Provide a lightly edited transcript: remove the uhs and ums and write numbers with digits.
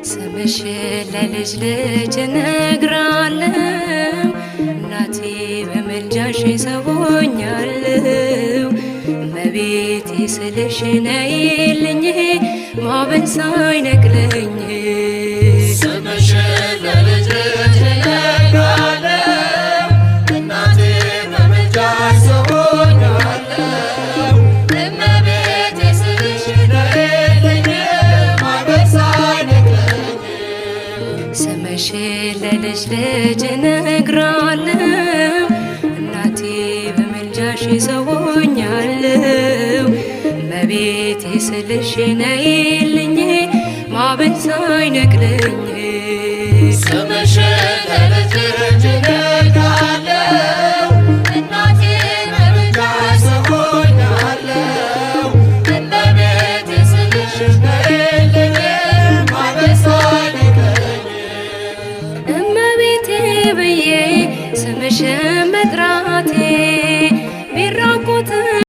ስምሽን ለልጅ ልጅ እነግራለሁ እናቴ በምልጃሽ ሰውኛለሁ። እመቤቴ ስልሽ ነይልኝ ማዕበል ሳይነቅለኝ ስምሽን ለልጅ ልጅ እነግራለሁ እናቴ በምልጃሽ ሰውኛለሁ። እመቤቴ ስልሽ ነይልኝ ማዕበል ሳይነቅለኝ ስምሽን ለልጅ ልጅ እነግራለሁ እናቴ በምልጃሽ ሰውኛለሁ። እመቤቴ ስልሽ ነይልኝ ማዕበል ሳይነቅለኝ ስምሽን ለልጅ ልጅ እነግራለሁ እናቴ በምልጃሽ ሰውኛለሁ። እመቤቴ ስልሽ ነይልኝ ማዕበል ሳይነቅለኝ እመቤቴ ብዬ ስምሽን መጥራቴ